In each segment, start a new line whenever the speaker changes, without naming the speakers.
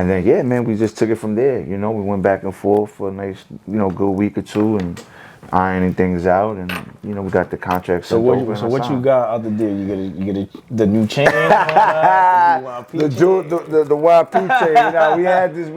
And then, yeah, man, we just took it from there. You know, we went back and forth for a nice, you know, good week or two and ironing things out. And, you know, we got the contract.
So what you got out the deal? You get the new chain on that, the
YP chain. You know, we had this.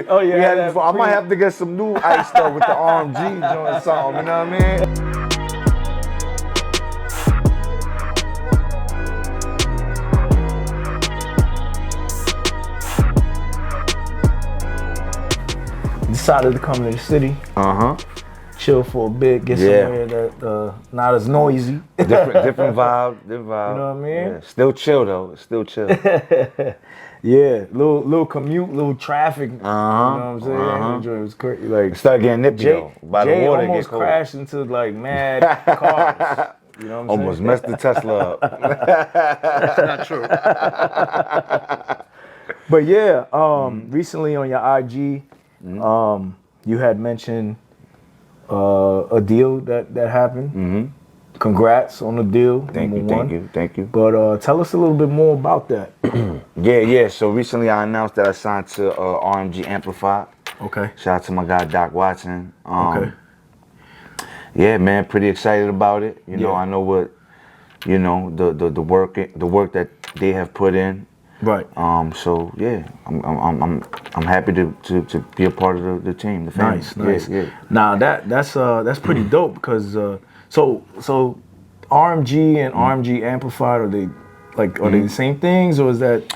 Oh, yeah.
We had it before. I might have to get some new ice stuff with the RMG joint or something. You know what I mean?
Decided to come to the city. Chill for a bit, get somewhere that not as noisy.
different vibe. You know
what I mean?
Yeah. Still chill though. Still chill.
Yeah, little commute, little traffic. You know what I'm saying? It was crazy. Like
started getting nippy though. By the water,
almost crashed into like mad cars. You know what I'm
almost
saying?
Messed the Tesla up.
That's not true.
But yeah, recently on your IG, you had mentioned a deal that happened. Congrats on the deal.
Thank you.
But tell us a little bit more about that.
Yeah. So recently I announced that I signed to RMG AMPLIFY.
Okay.
Shout out to my guy Doc Watson.
Okay.
Yeah, man, pretty excited about it. You know, I know what, you know, the work that they have put in.
Right.
So yeah, I'm happy to be a part of the team, the family.
Nice.
Yeah.
Now that's pretty dope because so RMG and RMG Amplified, are they the same things, or is that?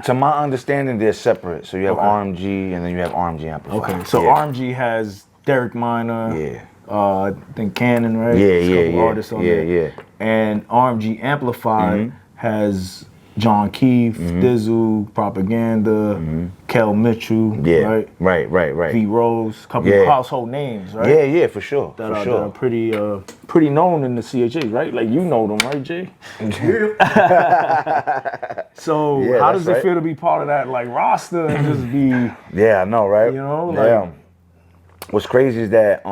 To my understanding, they're separate. So you have RMG and then you have RMG Amplified.
Okay. So RMG has Derek Minor.
Yeah.
I think Cannon, right?
Yeah.
Artists on there.
Yeah.
And RMG Amplified has John Keefe, thi'sl, Propaganda, Kel Mitchell, right. V Rose, couple of household names, right?
Yeah, for sure.
That are pretty known in the CHH, right? Like you know them, right, Jay? So how does it feel to be part of that like roster and just be?
Yeah, I know, right?
You know,
What's crazy is that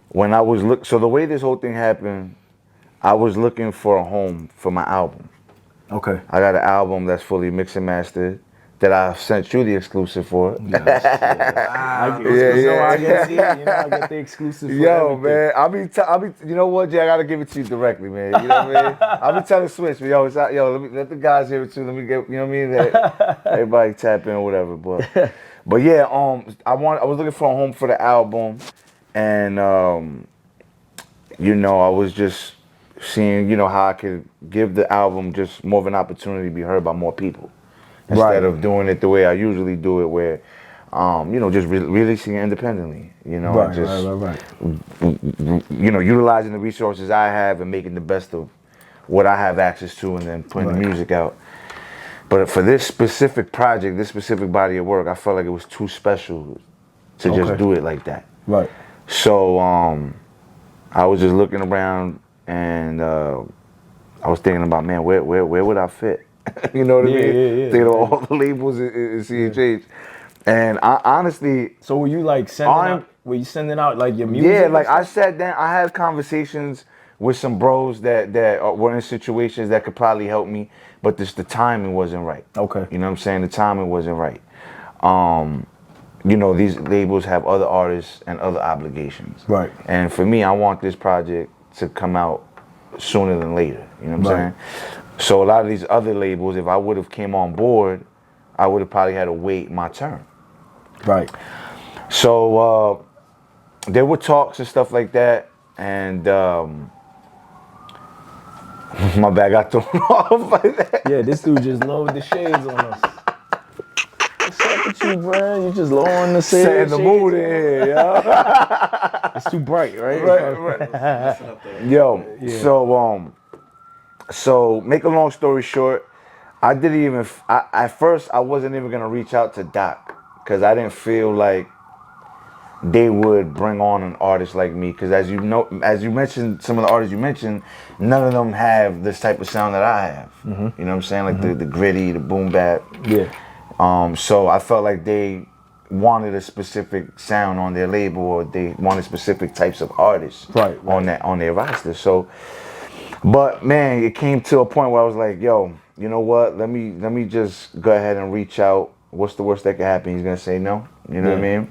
when I was so the way this whole thing happened, I was looking for a home for my album.
Okay.
I got an album that's fully mixed and mastered that I sent you the exclusive for.
Yes. I get the exclusive for everything.
Man, I'll be, you know what, Jay, I gotta give it to you directly, man. You know what I mean? I'll be telling Switch, let the guys hear it too. Let me get, you know what I mean? That everybody tap in or whatever. But yeah, I was looking for a home for the album, and you know, I was just seeing, you know, how I could give the album just more of an opportunity to be heard by more people. Instead of doing it the way I usually do it, where, you know, just releasing it independently, you know,
right.
You know, utilizing the resources I have and making the best of what I have access to, and then putting the music out. But for this specific project, this specific body of work, I felt like it was too special to just do it like that.
Right.
So I was just looking around, and I was thinking about, man, where would I fit? You know what I mean? Thinking of all the labels in CHH. And I honestly...
So were you like sending out like your music?
Yeah, like I sat down, I had conversations with some bros that were in situations that could probably help me, but the timing wasn't right.
Okay.
You know what I'm saying? The timing wasn't right. You know, these labels have other artists and other obligations.
Right.
And for me, I want this project to come out sooner than later. You know what I'm saying? So a lot of these other labels, if I would have came on board, I would have probably had to wait my turn.
Right.
So there were talks and stuff like that, and my bad got thrown off like that.
Yeah, this dude just lowered the shades on us. What's up with you, bro? You just lowering the shades.
Setting the mood in here, yo.
It's too bright, right?
Right. Yo, so make a long story short, I didn't even, at first I wasn't even gonna reach out to Doc, because I didn't feel like they would bring on an artist like me, because as you know, as you mentioned, some of the artists you mentioned, none of them have this type of sound that I have. You know what I'm saying? Like the gritty, the boom bap.
Yeah.
So I felt like they wanted a specific sound on their label, or they wanted specific types of artists on their roster. So, but man, it came to a point where I was like, yo, you know what? Let me just go ahead and reach out What's the worst that could happen? He's gonna say no. You know what I mean?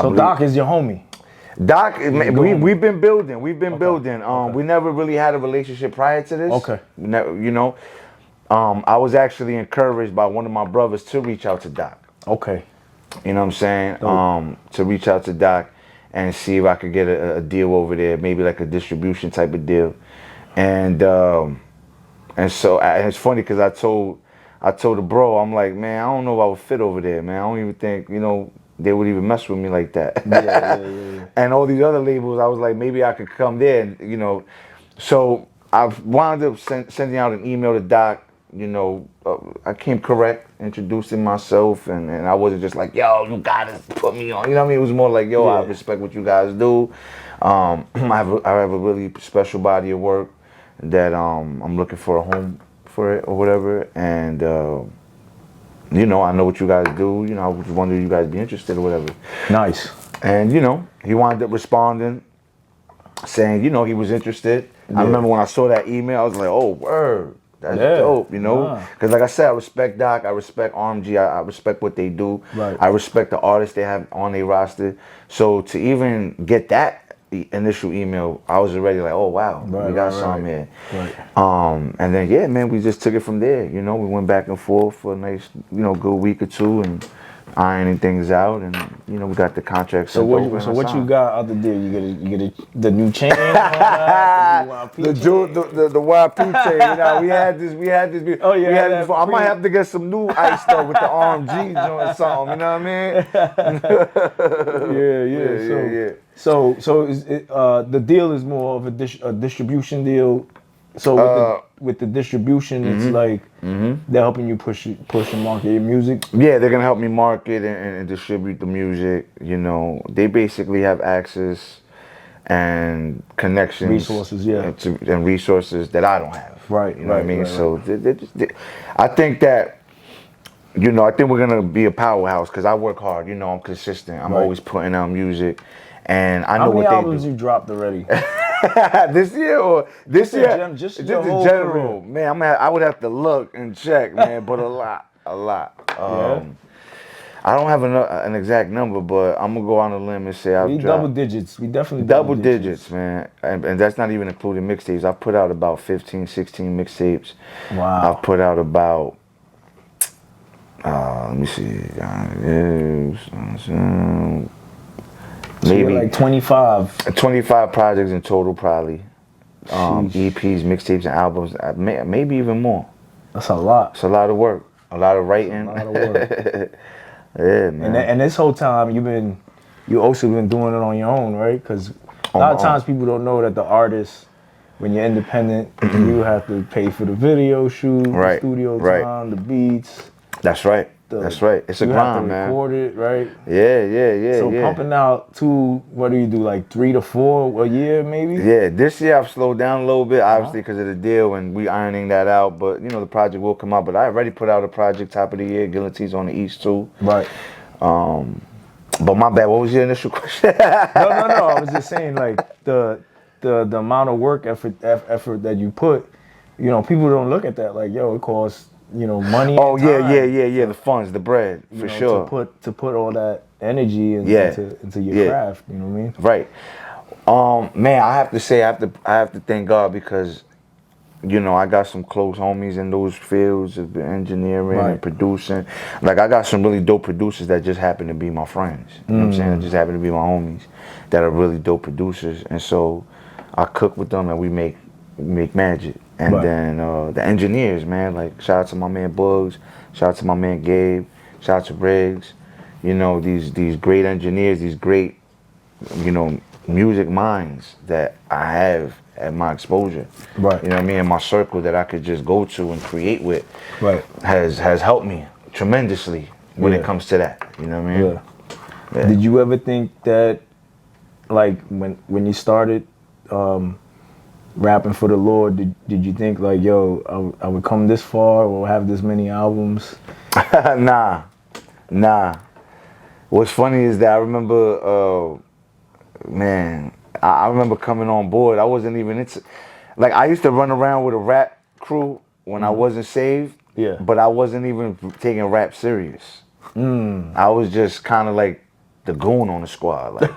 So Doc is your homie.
Doc, we've been building. We've been building. We never really had a relationship prior to this.
Okay.
You know, I was actually encouraged by one of my brothers to reach out to Doc.
Okay.
You know what I'm saying? To reach out to Doc and see if I could get a deal over there, maybe like a distribution type of deal. And so it's funny because I told the bro, I'm like, man, I don't know if I would fit over there, man. I don't even think, you know, they would even mess with me like that. Yeah. And all these other labels, I was like, maybe I could come there, and, you know. So I wound up sending out an email to Doc. You know, I came correct, introducing myself, and I wasn't just like, yo, you gotta put me on. You know what I mean? It was more like, yo, I respect what you guys do. I have a really special body of work that I'm looking for a home for it or whatever, and you know, I know what you guys do. You know, I was wondering if you guys be interested or whatever.
Nice.
And you know, he wound up responding, saying, you know, he was interested. I remember when I saw that email, I was like, oh, word. That's dope, you know? Because like I said, I respect Doc, I respect RMG, I respect what they do.
Right.
I respect the artists they have on their roster. So to even get that initial email, I was already like, oh, wow, we got something here. Right. And then, yeah, man, we just took it from there. You know, we went back and forth for a nice, you know, good week or two and ironing things out, and you know, we got the contract.
So what you got out the deal? You get the new chain, the
YP chain. You know, we had this.
Oh yeah,
we had this. I might have to get some new ice though with the RMG joint or something. You know what I mean? Yeah.
So is it, the deal is more of a distribution deal. So with the distribution, it's like they're helping you push and market your music.
Yeah, they're gonna help me market and distribute the music. You know, they basically have access and connections,
resources,
and resources that I don't have.
Right.
You know what I mean? So I think that, you know, I think we're gonna be a powerhouse because I work hard. You know, I'm consistent. I'm always putting out music, and I know what they do.
How many albums you dropped already?
This year? Just in
whole
general,
career.
man. I would have to look and check, man. But a lot. I don't have an exact number, but I'm gonna go on a limb and say I've dropped
double digits. We definitely
double digits, man. And that's not even including mixtapes. I've put out about 15, 16 mixtapes.
Wow.
I've put out about let me see, maybe
like 25
projects in total, probably. EPs, mixtapes, and albums, maybe even more.
That's a lot.
It's a lot of work, a lot of writing.
A lot of work.
Yeah, man.
And this whole time you also been doing it on your own, right? Because a lot of times people don't know that the artist, when you're independent, you have to pay for the video shoot, the studio time, the beats.
That's right. That's right. It's a grind, man.
You have to record it, right?
Yeah.
So pumping out what do you do, like 3 to 4 a year, maybe?
Yeah, this year I've slowed down a little bit, obviously, because of the deal, and we ironing that out. But, you know, the project will come out. But I already put out a project top of the year. Guillotine's on the East, too.
Right.
But my bad, what was your initial question?
No. I was just saying, like, the amount of work effort that you put, you know, people don't look at that. Like, yo, it costs, you know, money.
Oh, yeah. The funds, the bread, for sure.
To put all that energy into your craft, you know what I mean?
Right. Man, I have to say, I have to thank God because, you know, I got some close homies in those fields of engineering and producing. Like, I got some really dope producers that just happen to be my friends. You know what I'm saying? That just happen to be my homies that are really dope producers. And so I cook with them and we make magic. And then the engineers, man, like shout out to my man Bugs, shout out to my man Gabe, shout out to Riggs. You know, these great engineers, these great, you know, music minds that I have at my exposure. Right. You know what I mean? In my circle that I could just go to and create with. Right. Has helped me tremendously when it comes to that. You know what I mean?
Yeah. Did you ever think that, like, when you started rapping for the Lord, did you think like, yo, I would come this far or have this many albums?
Nah. What's funny is that I remember, I remember coming on board. I wasn't even into, like, I used to run around with a rap crew when I wasn't saved. Yeah. But I wasn't even taking rap serious. I was just kind of like the goon on the squad. Like,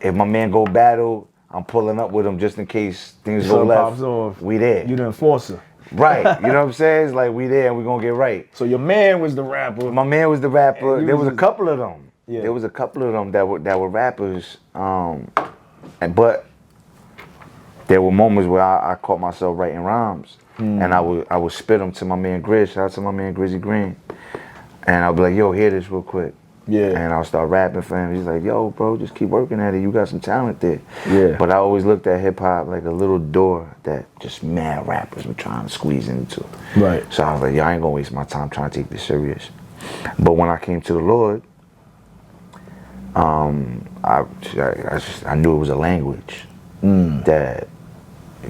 if my man go battle, I'm pulling up with him just in case things go left.
Pops off.
We there.
You the enforcer.
Right. You know what I'm saying? It's like we there and we gonna get right.
So your man was the rapper.
My man was the rapper. There was a couple of them.
Yeah.
There was a couple of them that were rappers. But there were moments where I caught myself writing rhymes, and I would spit them to my man Grizz. Shout out to my man Grizzy Green, and I'll be like, "Yo, hear this real quick."
Yeah.
And I'll start rapping for him. He's like, "Yo, bro, just keep working at it. You got some talent there."
Yeah.
But I always looked at hip hop like a little door that just mad rappers were trying to squeeze into.
Right.
So I was like, "Yo, I ain't gonna waste my time trying to take this serious." But when I came to the Lord, I knew it was a language that,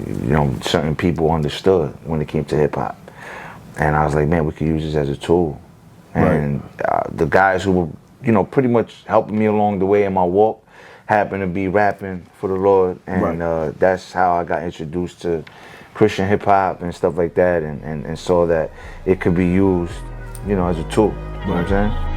you know, certain people understood when it came to hip hop, and I was like, man, we could use this as a tool. And the guys who were, you know, pretty much helping me along the way in my walk happened to be rapping for the Lord, and that's how I got introduced to Christian hip hop and stuff like that, and saw that it could be used, you know, as a tool. You know what I'm saying?